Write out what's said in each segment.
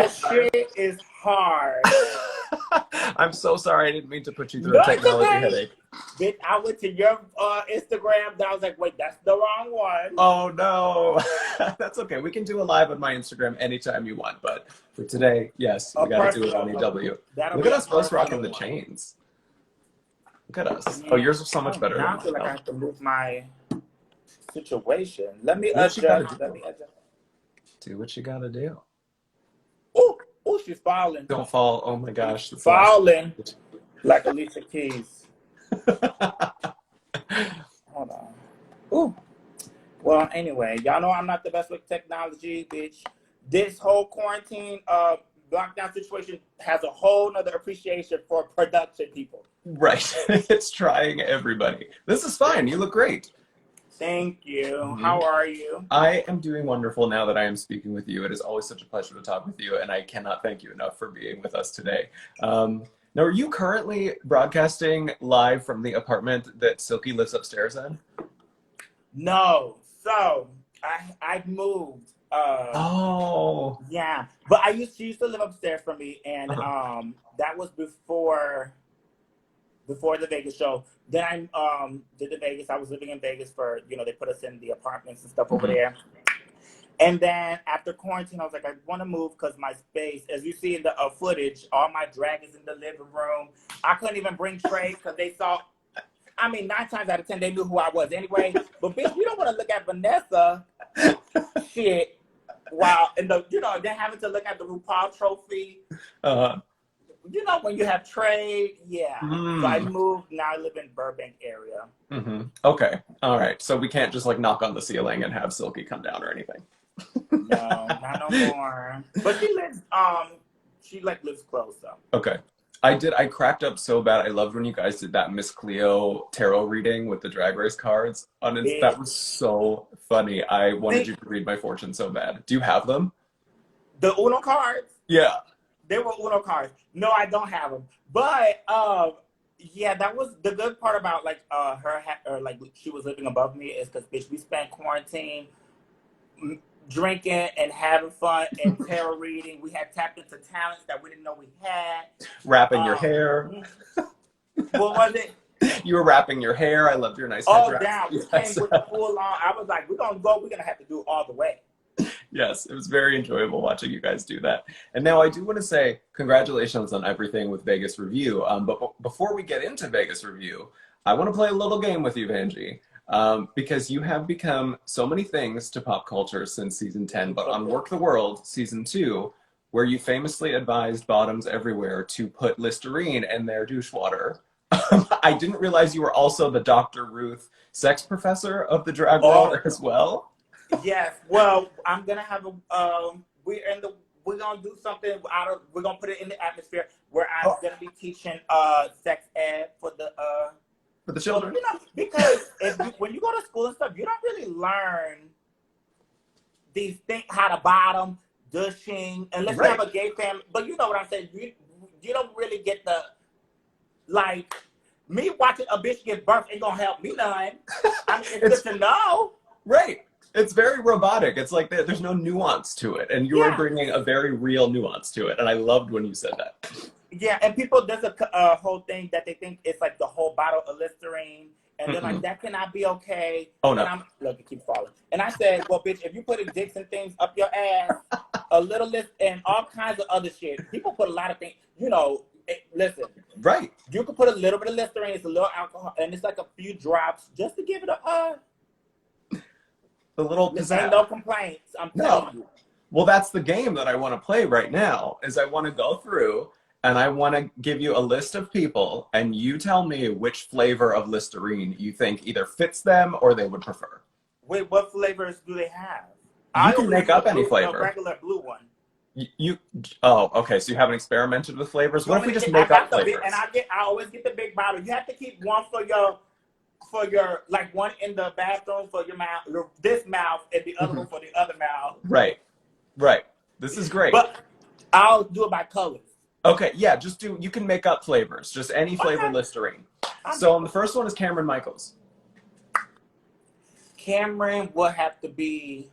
That shit is hard. I'm so sorry. I didn't mean to put you through No, a it's technology okay. headache. Bitch, I went to your Instagram, and I was like, wait, that's the wrong one. Oh no, that's okay. We can do a live on my Instagram anytime you want, but for today, yes, we got to do it on EW. Look at us both rocking the chains. Look at us. Oh, yours are so much better than Now mine. I feel like I have to move my situation. Let me Do what you gotta adjust. do. Let me adjust. Do what you gotta do. Oh, she's falling. Don't fall. Oh my gosh, that's Falling like Alicia Keys. Hold on. Ooh. Well, anyway, y'all know I'm not the best with technology, bitch. This whole quarantine lockdown situation has a whole nother appreciation for production people. Right. It's trying everybody. This is fine. You look great. Thank you. How are you? I am doing wonderful now that I am speaking with you. It is always such a pleasure to talk with you, and I cannot thank you enough for being with us today. Now, are you currently broadcasting live from the apartment that Silky lives upstairs in? No. So, I moved. Oh. Yeah. But she used to live upstairs from me, and that was before the Vegas show. Then I did the Vegas. I was living in Vegas for, they put us in the apartments and stuff over there. And then after quarantine, I was like, I want to move because my space, as you see in the footage, all my drag is in the living room. I couldn't even bring trays because they saw, 9 times out of 10, they knew who I was anyway. But bitch, you don't want to look at Vanessa shit while, then having to look at the RuPaul trophy. When you have trade, yeah. So I moved. Now I live in Burbank area. Okay. All right. So we can't just knock on the ceiling and have Silky come down or anything. No, not no more. But she lives. Lives close though. Okay. I cracked up so bad. I loved when you guys did that Miss Cleo tarot reading with the Drag Race cards. That was so funny. I wanted you to read my fortune so bad. Do you have them? The Uno cards? Yeah. They were Uno cards. No, I don't have them. But yeah, that was the good part about she was living above me is because bitch, we spent quarantine drinking and having fun and tarot reading. We had tapped into talents that we didn't know we had. Wrapping your hair. What was it? You were wrapping your hair. I loved your nice headdress. Down. We came with the full on. I was like, we're gonna go. We're gonna have to do it all the way. Yes, it was very enjoyable watching you guys do that. And now I do want to say congratulations on everything with Vegas Review. But before we get into Vegas Review, I want to play a little game with you, Vanjie. Because you have become so many things to pop culture since season 10, but on Work the World, season 2, where you famously advised bottoms everywhere to put Listerine in their douche water. I didn't realize you were also the Dr. Ruth sex professor of the drag world as well. Yes. Well, I'm gonna have we're gonna do something we're gonna put it in the atmosphere where I'm gonna be teaching sex ed for the children. Because when you go to school and stuff, you don't really learn these things, how to bottom, douching, unless you have a gay family. But you know what I'm saying. You don't really get the me watching a bitch give birth ain't gonna help me none. It's good to know. Right. It's very robotic. It's like there's no nuance to it. And you are bringing a very real nuance to it. And I loved when you said that. Yeah, and people, there's a whole thing that they think it's like the whole bottle of Listerine. And they're like, that cannot be okay. Oh, no. And look, it keeps falling. And I said, well, bitch, if you put dicks and things up your ass, a little list and all kinds of other shit. People put a lot of things, listen. Right. You can put a little bit of Listerine, it's a little alcohol, and it's like a few drops just to give it the little pizzazz. Ain't no complaints. I'm telling you. Well, that's the game that I want to play right now. Is I want to go through and I want to give you a list of people, and you tell me which flavor of Listerine you think either fits them or they would prefer. Wait, what flavors do they have? You can make up any flavor. A regular blue one. Okay. So you haven't experimented with flavors. What if we just make up flavors? I always get the big bottle. You have to keep one for your one in the bathroom for your mouth, this mouth, and the other one for the other mouth. Right. This is great. But I'll do it by colors. Okay, yeah, you can make up flavors, just any flavor Listerine. So the first one is Cameron Michaels. Cameron will have to be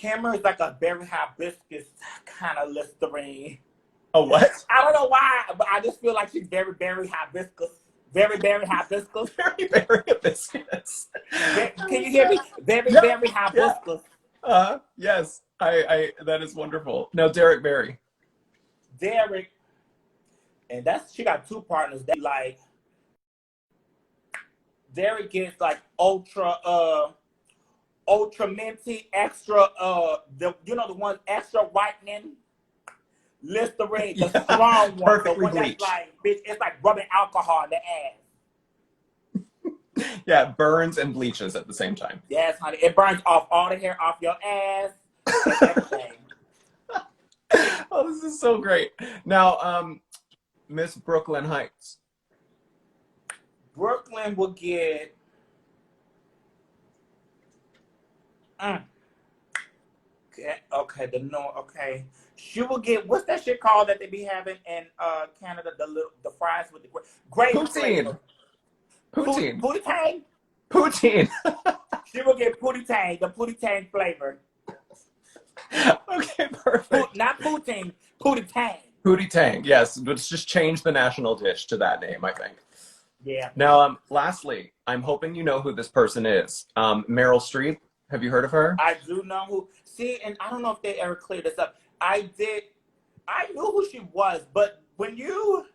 Kimmer is like a berry hibiscus kind of Listerine. Oh, what? I don't know why, but I just feel like she's very berry hibiscus. Very berry hibiscus. Very, very hibiscus. Can you hear me? Very Yeah, berry yeah. hibiscus. Yes, I that is wonderful. Now, Derek Barry. Derek, and she got two partners. That like Derek gets like ultra minty, extra the ones extra whitening Listerine, the strong one, the one that's like bitch, it's like rubbing alcohol in the ass. Yeah, burns and bleaches at the same time. Yes, honey. It burns off all the hair off your ass and everything. Oh, this is so great. Now, Miss Brooklyn Heights. Brooklyn will get okay. She will get, what's that shit called that they be having in Canada? The fries with the grape Poutine. Poutine. Poutine. Poutine. She will get Poutine, the Poutine flavor. Okay, perfect. Not Poutine, Poutine. Poutine, yes. Let's just change the national dish to that name, I think. Yeah. Now, lastly, I'm hoping you know who this person is. Meryl Streep. Have you heard of her? I do know who. See, and I don't know if they ever cleared this up. I knew who she was, but when you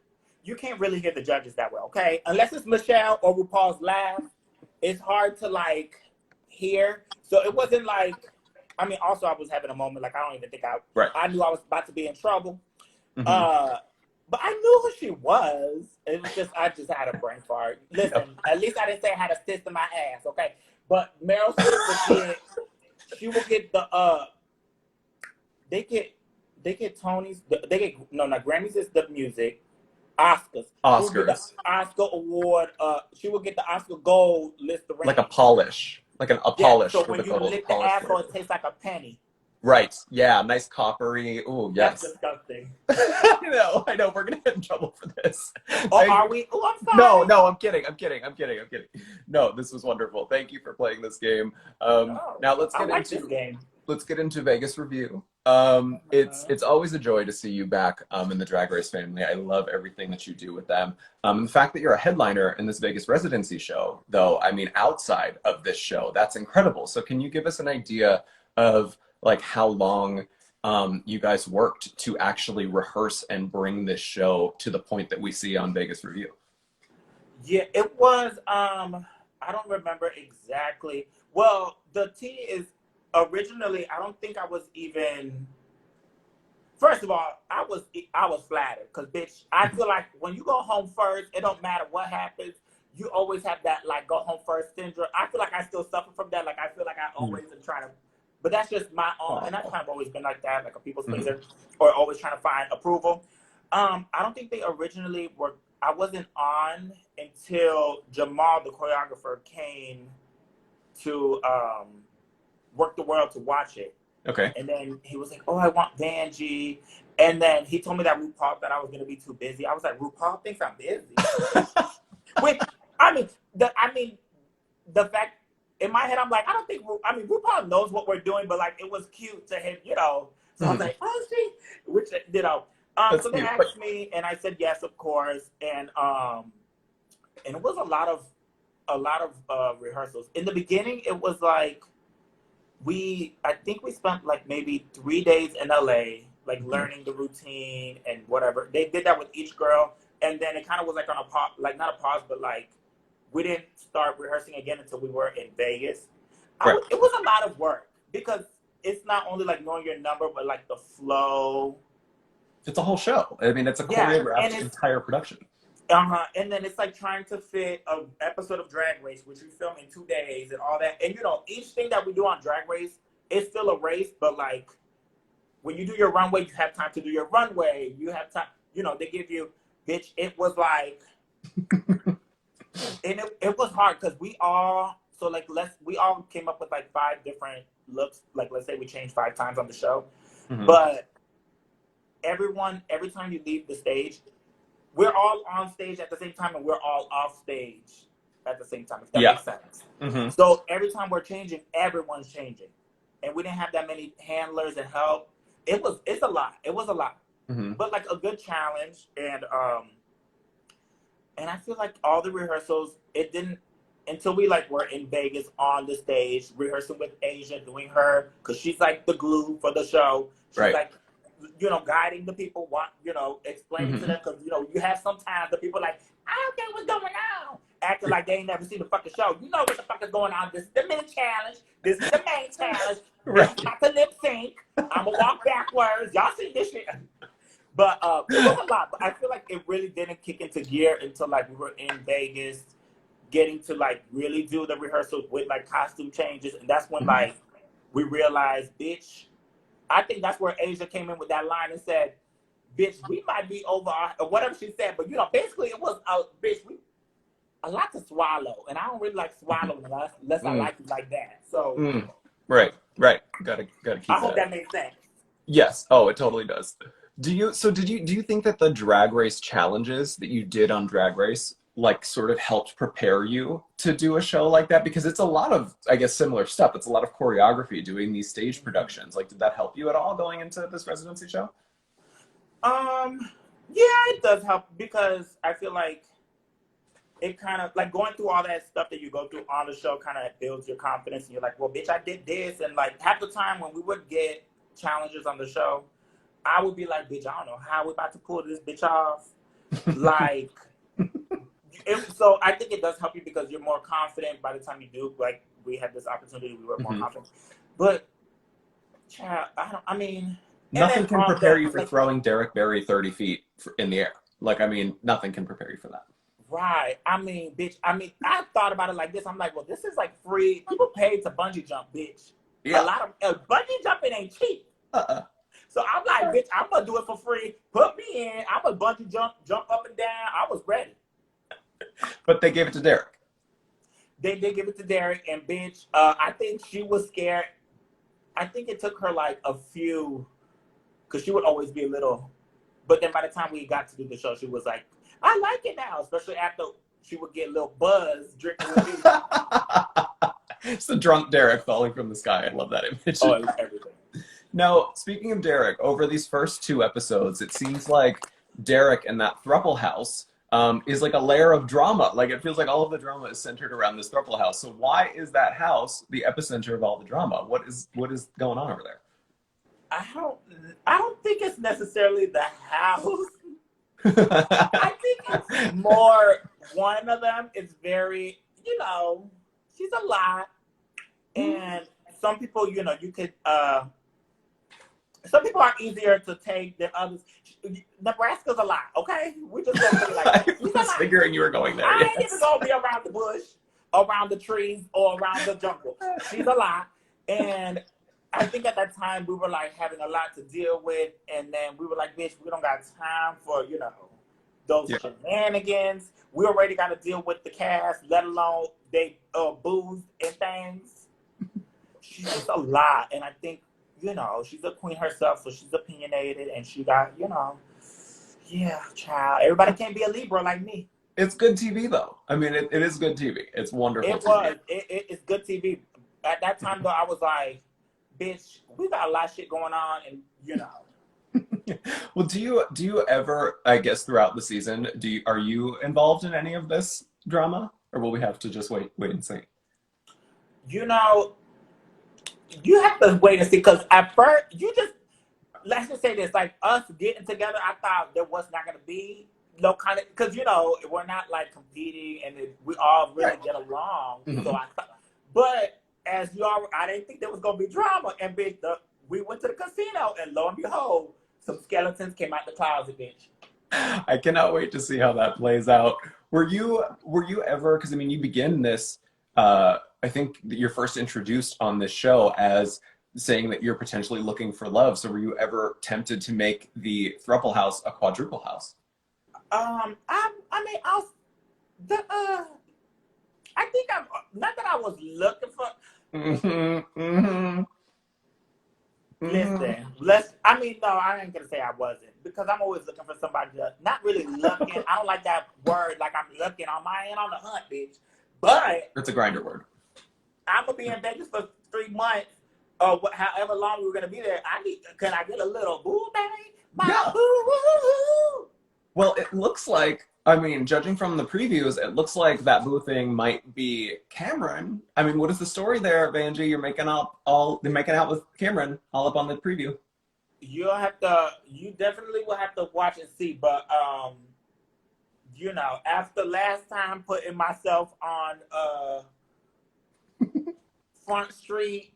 can't really hear the judges that well, okay? Unless it's Michelle or RuPaul's laugh, it's hard to like hear. So it wasn't like, I mean, also I was having a moment like I don't even think I knew I was about to be in trouble. Mm-hmm. But I knew who she was. It was just I just had a brain fart. Listen, at least I didn't say I had a cyst in my ass, okay? But Meryl Streep she will get the they get Tony's, they get not Grammys is the music, Oscars. Oscars. Oscar award. She will get the Oscar Gold Listerine. Like a polish, like a polish. So when you lick the asshole, it tastes like a penny. Right. Yeah. Nice coppery. Ooh, yes. That's disgusting. I know. We're gonna get in trouble for this. Oh, are we? Oh, I'm sorry. No, I'm kidding. No, this was wonderful. Thank you for playing this game. Now let's get into Vegas Review. It's always a joy to see you back in the Drag Race family. I love everything that you do with them. And the fact that you're a headliner in this Vegas residency show, though, I mean, outside of this show, that's incredible. So can you give us an idea of like how long you guys worked to actually rehearse and bring this show to the point that we see on Vegas Review? Yeah, it was, I don't remember exactly. Well, the tea is originally, I don't think I was even, first of all, I was flattered because, bitch, I feel like when you go home first, it don't matter what happens. You always have that, like, go home first syndrome. I feel like I still suffer from that. Like, I feel like I always am trying to, but that's just my own, and I've kind of always been like that, like a people pleaser, or always trying to find approval. I don't think they originally were, I wasn't on until Jamal, the choreographer, came to Work the World to watch it. Okay. And then he was like, oh, I want Vanjie. And then he told me that RuPaul thought I was going to be too busy. I was like, RuPaul thinks I'm busy. Which, the fact, in my head, I'm like, I don't think, RuPaul knows what we're doing, but like, it was cute to him, So I was like, oh, see, which, so they asked me, and I said yes, of course. And it was a lot of rehearsals. In the beginning, it was like, I think we spent like maybe 3 days in LA, like learning the routine and whatever. They did that with each girl. And then it kind of was like on a pause, like not a pause, but like, we didn't start rehearsing again until we were in Vegas. It was a lot of work because it's not only like knowing your number, but like the flow. It's a whole show. I mean, it's a choreographed entire production. And then it's like trying to fit an episode of Drag Race, which we film in 2 days and all that. And each thing that we do on Drag Race is still a race, but like when you do your runway, you have time to do your runway. You have time, they give you, bitch, it was like, and it was hard because we all came up with like 5 different looks. Like, let's say we changed 5 times on the show, but every time you leave the stage, we're all on stage at the same time and we're all off stage at the same time, if that makes sense. So every time we're changing, everyone's changing. and we didn't have that many handlers and help. It's a lot. It was a lot, Mm-hmm. but like a good challenge. And I feel like all the rehearsals, it didn't until we like were in Vegas on the stage rehearsing with Asia, doing her because she's like the glue for the show. She's Right. like, guiding the people, explaining to Mm-hmm. them because you have sometimes the people like, I don't get what's going on, acting like they ain't never seen the fucking show. You know what the fuck is going on? This is the mini challenge. This is the main challenge. Right. This is about to lip sync. I'm gonna walk backwards. Y'all see this shit? But it was a lot. But I feel like it really didn't kick into gear until like we were in Vegas, getting to like really do the rehearsals with like costume changes, and that's when Mhm. like we realized, bitch. I think that's where Asia came in with that line and said, "Bitch, we might be over," or whatever she said. But basically it was a lot to swallow, and I don't really like swallowing unless I like it like that. So Right. Gotta keep I hope that. that makes sense. Yes. Oh, it totally does. Do you think that the drag race challenges that you did on Drag Race like sort of helped prepare you to do a show like that? Because it's a lot of, I guess, similar stuff. It's a lot of choreography doing these stage productions. Like, did that help you at all going into this residency show? Yeah, it does help because I feel like it kind of like going through all that stuff that you go through on the show kind of builds your confidence, and you're like, well, bitch, I did this. And like half the time when we would get challenges on the show, I would be like, bitch, I don't know how we about to pull this bitch off. Like, so I think it does help you because you're more confident by the time you do. Like, we had this opportunity, we were more Mhm. confident. But, child, and Nothing then can prepare you for throwing Derek Barry 30 feet in the air. Like, I mean, nothing can prepare you for that. right. Bitch, I thought about it like this. I'm like, well, this is like free. People pay to bungee jump, bitch. Yeah. A lot of bungee jumping ain't cheap. Uh-uh. So I'm like, bitch, I'm gonna do it for free. Put me in. I'm gonna bungee jump up and down. I was ready. But they gave it to Derek. They did give it to Derek, and bitch, I think she was scared. I think it took her like a few, because she would always be a little. But then by the time we got to do the show, she was like, I like it now, especially after she would get a little buzz drinking with me. It's the drunk Derek falling from the sky. I love that image. Oh, it was everything. Now, speaking of Derek, over these first 2 episodes, it seems like Derek and that throuple house is like a layer of drama. Like it feels like all of the drama is centered around this throuple house. So why is that house the epicenter of all the drama? What is going on over there? I don't think it's necessarily the house. I think it's more one of them is very, she's a lot. And some people, you could some people are easier to take than others. Nebraska's a lot, okay? We just gonna say like I was figuring you were going there. I ain't even gonna be around the bush, around the trees, or around the jungle. She's a lot. And I think at that time we were like having a lot to deal with, and then we were like, bitch, we don't got time for, those shenanigans. We already got to deal with the cast, let alone they booze and things. She's just a lot, and I think, she's a queen herself, so she's opinionated, and she got, yeah, child. Everybody can't be a Libra like me. It's good TV, though. I mean, it is good TV. It's wonderful TV. It's good TV. At that time, though, I was like, bitch, we got a lot of shit going on, and, Well, do you ever, I guess, throughout the season, are you involved in any of this drama? Or will we have to just wait and see? You have to wait and see, because at first, let's just say this, like us getting together, I thought there was not going to be no kind of, because, we're not like competing and we all really get along. Mm-hmm. So but as I didn't think there was going to be drama. And bitch, we went to the casino and lo and behold, some skeletons came out the closet, bitch. I cannot wait to see how that plays out. Were you ever, because I mean, you begin this, I think that you're first introduced on this show as saying that you're potentially looking for love. So were you ever tempted to make the throuple house a quadruple house? I think I'm not that I was looking for. Listen, no, I ain't gonna say I wasn't, because I'm always looking for somebody to, not really looking. I don't like that word, like I'm looking on my end on the hunt, bitch. But it's a grinder word. I'm gonna be in Vegas for 3 months, however long we were gonna be there, can I get a little boo, baby? My Yeah. boo. Well, it looks like, I mean, judging from the previews, it looks like that boo thing might be Cameron. I mean, what is the story there, Vanjie? You're making out with Cameron all up on the preview. You definitely will have to watch and see, but after last time putting myself on Front Street,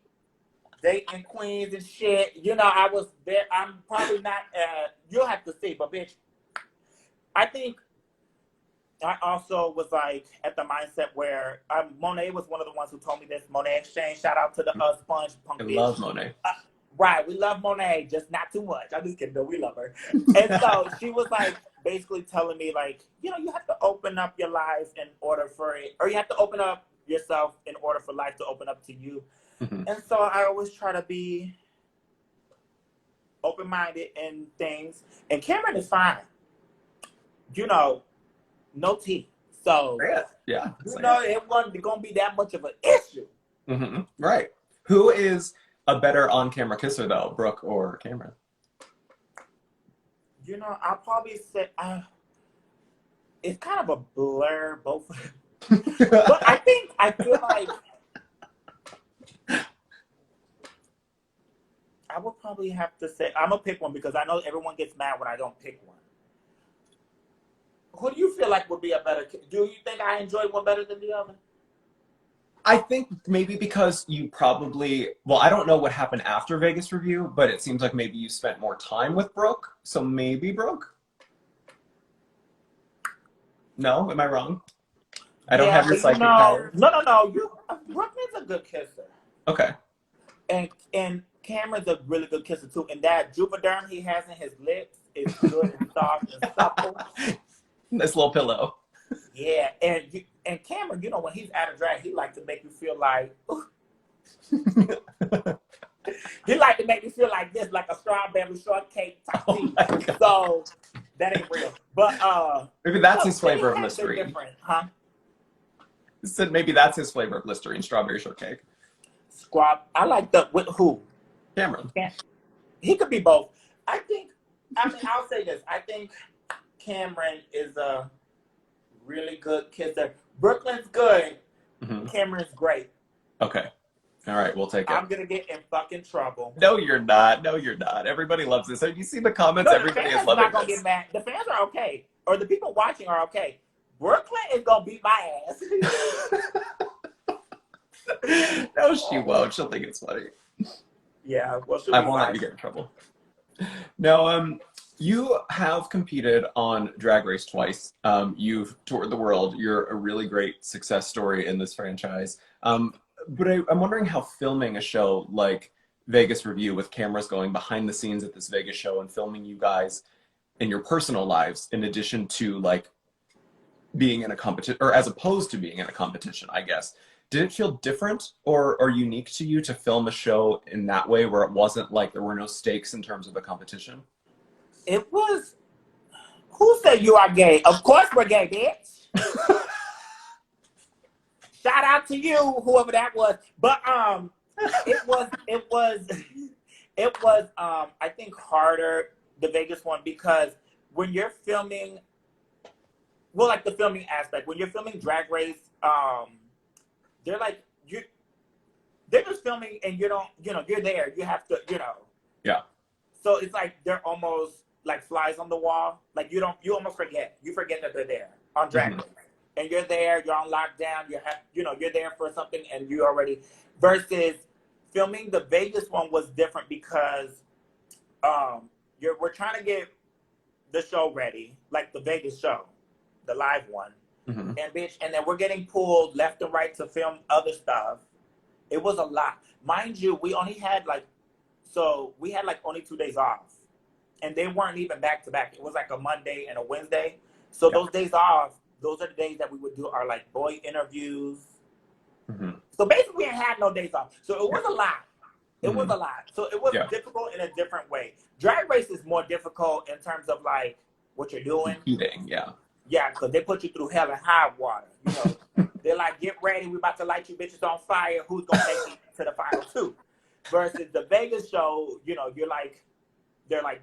dating queens and shit, I was there. I'm probably not. You'll have to see, but bitch, I think I also was like at the mindset where Monet was one of the ones who told me this. Monet Exchange, shout out to the Sponge Punk I bitch. love Monet. Right, we love Monet, just not too much. I'm just kidding, though. We love her. And so she was like basically telling me like, you have to open up your life in order for it, or you have to open up yourself in order for life to open up to you. Mm-hmm. And so I always try to be open-minded in things. And Cameron is fine. No tea. So, yeah. it wasn't going to be that much of an issue. Mm-hmm. Right. Who is a better on-camera kisser, though, Brooke or Cameron? I'll probably say it's kind of a blur, both. But I feel like I would probably have to say I'm gonna pick one because I know everyone gets mad when I don't pick one. Who do you feel like would be a better? Do you think I enjoy one better than the other? I think maybe because you probably, well, I don't know what happened after Vegas review, but it seems like maybe you spent more time with Brooke. So maybe Brooke? No? Am I wrong? I don't have your psychic power. No. Brooke is a good kisser. Okay. And Cameron's a really good kisser too. And that Juvederm he has in his lips is good and soft and supple. Nice little pillow. Yeah, and Cameron, when he's out of drag, he like to make you feel like he like to make you feel like this, like a strawberry shortcake type thing. So that ain't real. But maybe that's his flavor of Listerine. Different, huh? He said maybe that's his flavor of Listerine, strawberry shortcake. I like with who? Cameron. He could be both. I'll say this. I think Cameron is a really good kisser. Brooklyn's good. Mm-hmm. Cameron's great. Okay. All right, we'll take it. I'm gonna get in fucking trouble. No, you're not. No, you're not. Everybody loves this. Have you seen the comments? No, everybody is loving the fans are not gonna get mad. The fans are okay, or the people watching are okay. Brooklyn is gonna beat my ass. No, she won't. She'll think it's funny. Yeah, well, I won't let you get in trouble. No, you have competed on Drag Race twice. You've toured the world. You're a really great success story in this franchise. But I'm wondering how filming a show like Vegas Review with cameras going behind the scenes at this Vegas show and filming you guys in your personal lives, in addition to like being in a competition, or as opposed to being in a competition, I guess. Did it feel different or unique to you to film a show in that way where it wasn't like there were no stakes in terms of the competition? It was. Who said you are gay? Of course we're gay, bitch. Shout out to you, whoever that was. But it was I think harder, the Vegas one, because when you're filming, well, like the filming aspect, when you're filming Drag Race, they're like they're just filming and you don't, you're there. You have to, Yeah. So it's like they're almost like flies on the wall. Like you almost forget. You forget that they're there on Drag Race. And you're there, you're on lockdown, you're there for something and you already, versus filming the Vegas one was different because we're trying to get the show ready, like the Vegas show, the live one. Mm-hmm. And then we're getting pulled left and right to film other stuff. It was a lot. Mind you, we had only 2 days off. And they weren't even back to back. It was like a Monday and a Wednesday. So those days off, those are the days that we would do our like boy interviews. Mm-hmm. So basically we ain't had no days off. So it was a lot. It was a lot. So it was difficult in a different way. Drag Race is more difficult in terms of like what you're doing. Eating, yeah. Yeah, because they put you through hell and high water. They're like, get ready, we about to light you bitches on fire. Who's gonna make it to the final two? versus the Vegas show, you're like, they're like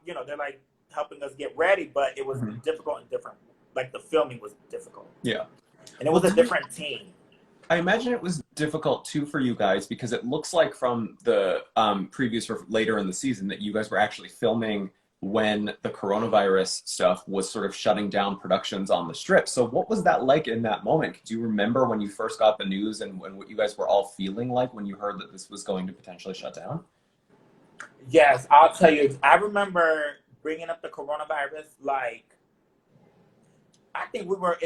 they're like helping us get ready, but it was difficult and different. Like the filming was difficult. Yeah. And it was a different team. I imagine it was difficult too for you guys because it looks like from the previews for later in the season that you guys were actually filming when the coronavirus stuff was sort of shutting down productions on the Strip. So what was that like in that moment? Do you remember when you first got the news and what you guys were all feeling like when you heard that this was going to potentially shut down? Yes, I'll tell you. I remember bringing up the coronavirus. Like, I think we were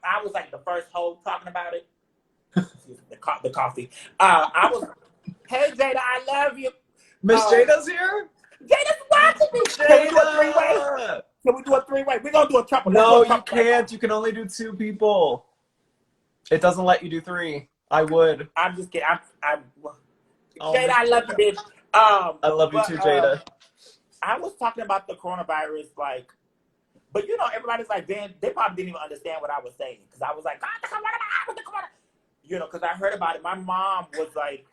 I was like the first host talking about it. the coffee. I was, hey Jada, I love you. Miss Jada's here? Jada's watching me. Can we do a three-way? Can we do a three-way? We're going to do a triple. No, you can't. You can only do 2 people. It doesn't let you do 3. I would. I'm just kidding. Jada, I love you, bitch. I love you too, Jada. I was talking about the coronavirus, like, but everybody's like, they probably didn't even understand what I was saying. Because I was like, the coronavirus. Because I heard about it. My mom was like,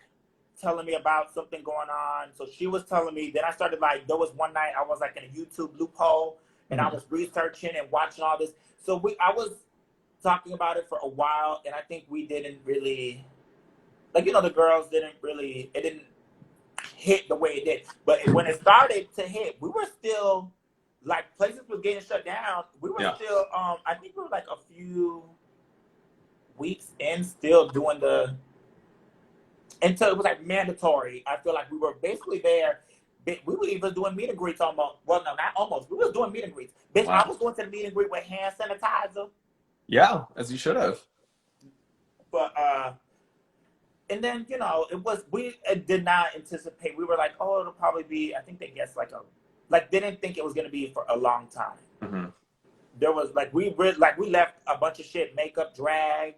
telling me about something going on. So she was telling me, then I started like, there was one night I was like in a YouTube loophole and I was researching and watching all this. So I was talking about it for a while and I think we didn't really, like, the girls it didn't hit the way it did. But when it started to hit, we were still, like, places was getting shut down. We were still, I think we were like a few weeks in still doing until it was like mandatory. I feel like we were basically there. We were even doing meet and greets almost. Well, no, not almost. We were doing meet and greets. Bitch, wow. I was going to the meet and greet with hand sanitizer. Yeah, as you should have. But and then we did not anticipate. We were like, oh, it'll probably be. I think they guessed didn't think it was gonna be for a long time. Mm-hmm. There was we left a bunch of shit, makeup, drag.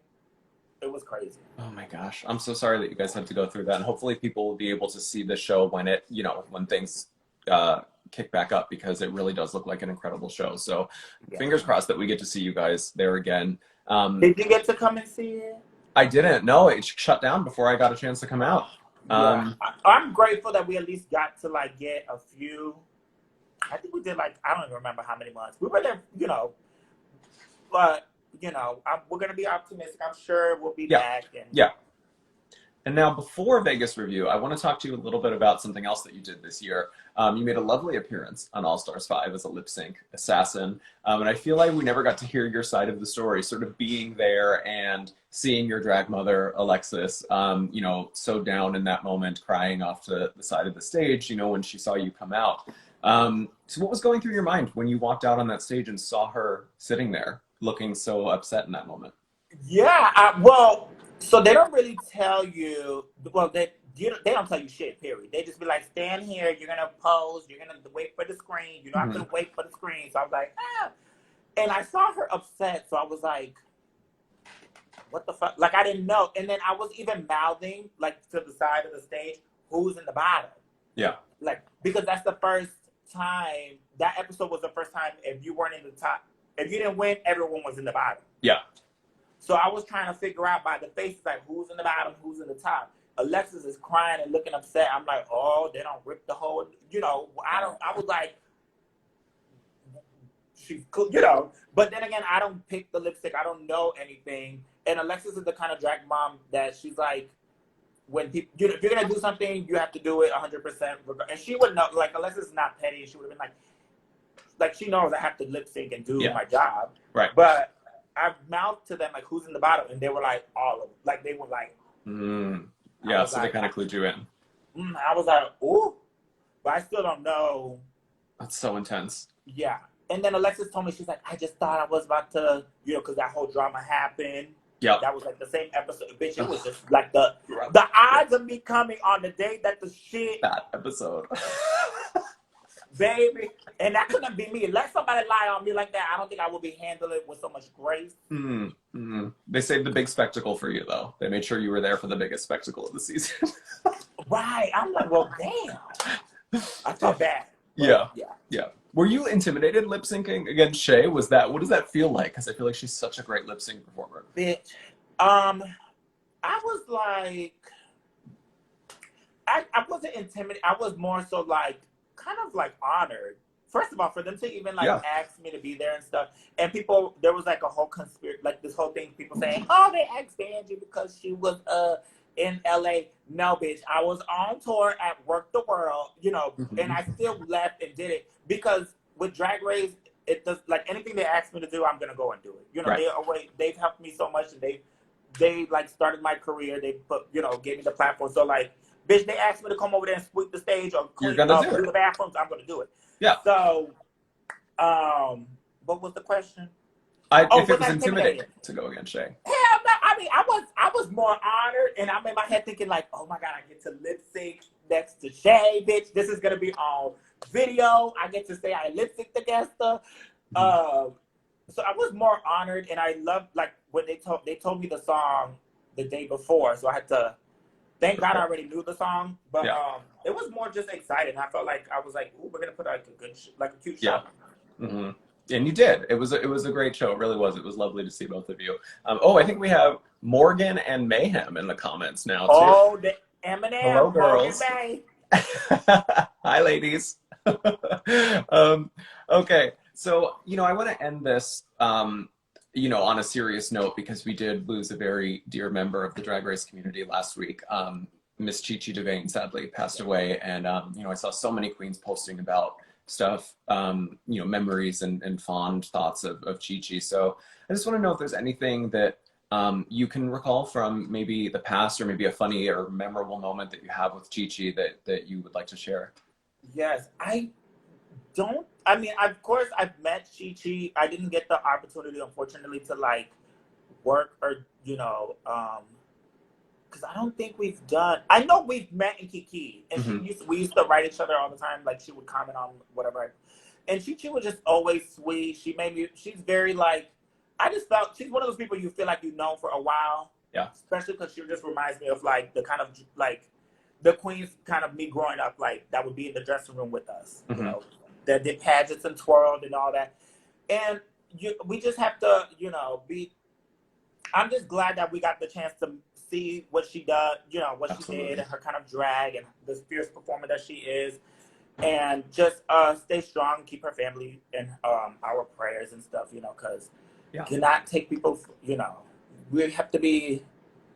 It was crazy. Oh my gosh. I'm so sorry that you guys had to go through that. And hopefully people will be able to see the show when when things kick back up, because it really does look like an incredible show. So fingers crossed that we get to see you guys there again. Did you get to come and see it? I didn't. No, it shut down before I got a chance to come out. I'm grateful that we at least got to get a few. I think we did I don't even remember how many months. We were there, but we're going to be optimistic. I'm sure we'll be back. And now, before Vegas Review, I want to talk to you a little bit about something else that you did this year. You made a lovely appearance on All Stars 5 as a lip sync assassin. And I feel like we never got to hear your side of the story, sort of being there and seeing your drag mother, Alexis, so down in that moment, crying off to the side of the stage, when she saw you come out. So what was going through your mind when you walked out on that stage and saw her sitting there looking so upset in that moment? So they don't really tell you, they don't tell you shit, period. They just be like, stand here, you're going to pose, you're going to wait for the screen, you're not going to wait for the screen. So I was like, And I saw her upset, so I was like, what the fuck? I didn't know. And then I was even mouthing, to the side of the stage, who's in the bottom? Yeah. Because that's the first time, that episode was the first time if you weren't in the top, if you didn't win, everyone was in the bottom. Yeah. So I was trying to figure out by the faces, who's in the bottom, who's in the top. Alexis is crying and looking upset. I'm like, oh, they don't rip the whole, I was like, she's cool, But then again, I don't pick the lipstick. I don't know anything. And Alexis is the kind of drag mom that she's like, when people, if you're going to do something, you have to do it 100%. And she would know, Alexis is not petty. She would have been like, she knows I have to lip sync and do my job. Right. But I mouthed to them, who's in the bottom? And they were like, all of them. They were like. Yeah, so they kind of clued you in. I was like, ooh. But I still don't know. That's so intense. Yeah. And then Alexis told me, she's like, I just thought I was about to, because that whole drama happened. Yeah. That was the same episode. Bitch, it was just the odds of me coming on the day that the shit. That episode. Baby. And that couldn't be me. Let somebody lie on me like that. I don't think I would be handling it with so much grace. They saved the big spectacle for you, though. They made sure you were there for the biggest spectacle of the season. Right. I'm like, well, damn. I felt bad. Yeah. Were you intimidated lip syncing against Shay? What does that feel like? Because I feel like she's such a great lip sync performer. Bitch. I was like, I wasn't intimidated. I was more so like kind of like honored. First of all, for them to even like Yeah. ask me to be there and stuff, and people, there was like a whole conspiracy, like this whole thing. People saying, "Oh, they asked Angie because she was in LA." No, bitch, I was on tour at Work the World, you know, and I still left and did it because with Drag Race, it does like anything they ask me to do, I'm gonna go and do it. You know, Right. they've helped me so much, and they like started my career. They put, you know, gave me the platform. So like, bitch, they asked me to come over there and sweep the stage or You're clean, gonna do do it. the bathrooms. I'm gonna do it. Yeah. So, what was the question? If it Was was I intimidating intimidated? to go against Shay. Hell no. I mean, I was more honored, and I'm in my head thinking like, oh my god, I get to lip sync next to Shay, bitch. This is gonna be on video. I get to say I lip synced against her. So I was more honored, and I loved like when they told me the song the day before, so I had to. Thank God I already knew the song, but it was more just exciting. I felt like I was like, ooh, we're gonna put like a good, like a cute show. Mm-hmm. And you did. It was a great show. It really was. It was lovely to see both of you. I think we have Morgan and Mayhem in the comments now too. Oh, the Eminem, Hello, Morgan girls. May. Hi, ladies. Okay, so I want to end this, on a serious note because we did lose a very dear member of the Drag Race community last week. Miss Chi Chi DeVayne sadly passed away, and I saw so many queens posting about stuff, memories and fond thoughts of Chi Chi. So I just want to know if there's anything that you can recall from maybe the past or maybe a funny or memorable moment that you have with Chi Chi that you would like to share. Yes, I mean, of course, I've met Chi Chi. I didn't get the opportunity, unfortunately, to like work or, because I don't think we've done. I know we've met in Kiki, and we used to write each other all the time. Like she would comment on whatever, and Chi was just always sweet. She's very like. I just felt she's one of those people you feel like you've known for a while. Yeah. Especially because she just reminds me of like the kind of like the queens kind of me growing up, like that would be in the dressing room with us. You know, that did pageants and twirled and all that, and we just have to be. I'm just glad that we got the chance to see what she does, what Absolutely. she did, and her kind of drag and the fierce performer that she is, and just stay strong, keep her family in our prayers and stuff, because cannot take people, we have to be,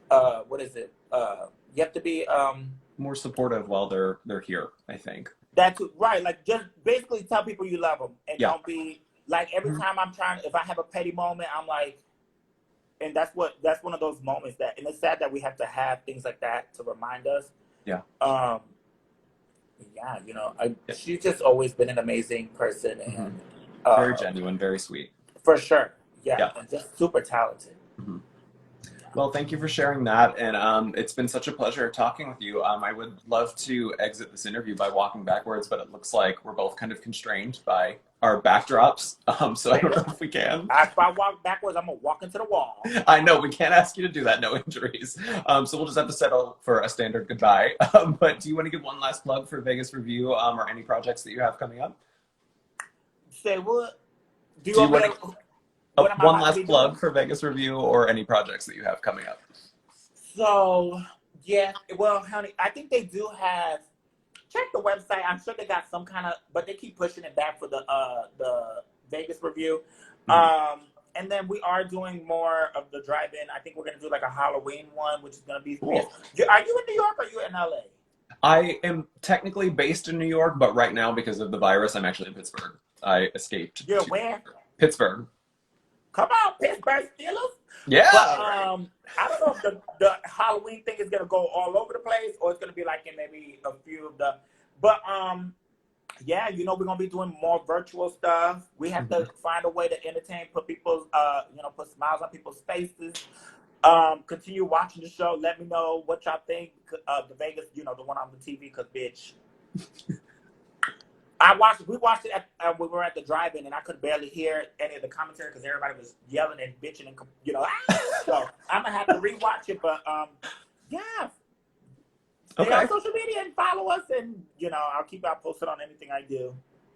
what is it? You have to be more supportive while they're here, I think. That's right. Like, just basically tell people you love them, and don't be like every time if I have a petty moment, I'm like. And that's one of those moments and it's sad that we have to have things like that to remind us. Yeah. She's just always been an amazing person and very genuine, very sweet. For sure. Yeah. And just super talented. Well, thank you for sharing that, and it's been such a pleasure talking with you. I would love to exit this interview by walking backwards, but it looks like we're both kind of constrained by our backdrops, so I don't know if we can. If I walk backwards, I'm going to walk into the wall. I know, we can't ask you to do that, no injuries. So we'll just have to settle for a standard goodbye. But do you want to give one last plug for Vegas Review or any projects that you have coming up? Say what? Do you want to... one last plug for Vegas Review or any projects that you have coming up. So, yeah, well, honey, I think they do have, check the website. I'm sure they got some kind of, but they keep pushing it back for the Vegas Review. And then we are doing more of the drive-in. I think we're going to do like a Halloween one, which is going to be cool. Are you in New York or are you in LA? I am technically based in New York, but right now, because of the virus, I'm actually in Pittsburgh. I escaped. You're where? Pittsburgh. Come on, Pittsburgh Steelers. Yeah. But I don't know if the Halloween thing is gonna go all over the place or it's gonna be like in maybe a few of the. But yeah, we're gonna be doing more virtual stuff. We have to find a way to entertain, put people's put smiles on people's faces. Continue watching the show. Let me know what y'all think of the Vegas, the one on the TV. Cause bitch. We watched it when we were at the drive-in, and I could barely hear any of the commentary because everybody was yelling and bitching and So I'm gonna have to rewatch it. But yeah, stay on social media and follow us, and I'll keep y'all posted on anything I do.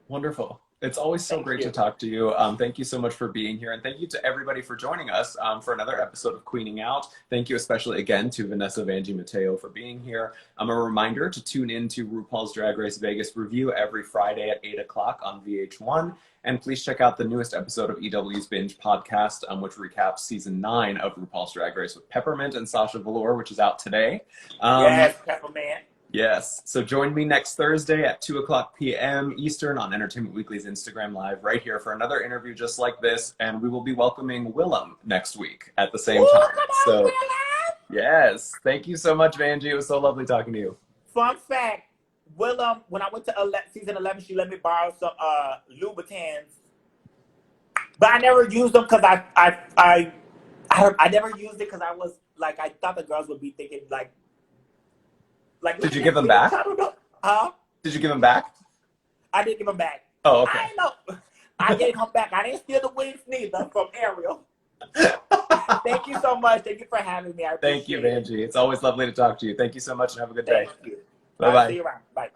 Wonderful. It's always so Thank great you. to talk to you. Thank you so much for being here. And thank you to everybody for joining us for another episode of Queening Out. Thank you especially again to Vanessa Vanjie Mateo for being here. A reminder to tune in to RuPaul's Drag Race Vegas review every Friday at 8 o'clock on VH1. And please check out the newest episode of EW's Binge podcast, which recaps season 9 of RuPaul's Drag Race with Peppermint and Sasha Velour, which is out today. Yes, Peppermint. Yes. So join me next Thursday at 2 o'clock p.m. Eastern on Entertainment Weekly's Instagram Live right here for another interview just like this. And we will be welcoming Willem next week at the same time. So, Willem! yes. Thank you so much, Vanjie. It was so lovely talking to you. Fun fact, Willem, when I went to season 11, she let me borrow some Louboutins. But I never used them because I never used it because I was like, I thought the girls would be thinking like, did you give them back? I don't know. Huh? Did you give them back? I didn't give them back. Oh, okay. I know. I didn't come back. I didn't steal the wings neither from Ariel. Thank you so much. Thank you for having me. I appreciate Thank you, Vanjie. It's always lovely to talk to you. Thank you so much and have a good day. Thank you. Bye-bye. See you around. Bye.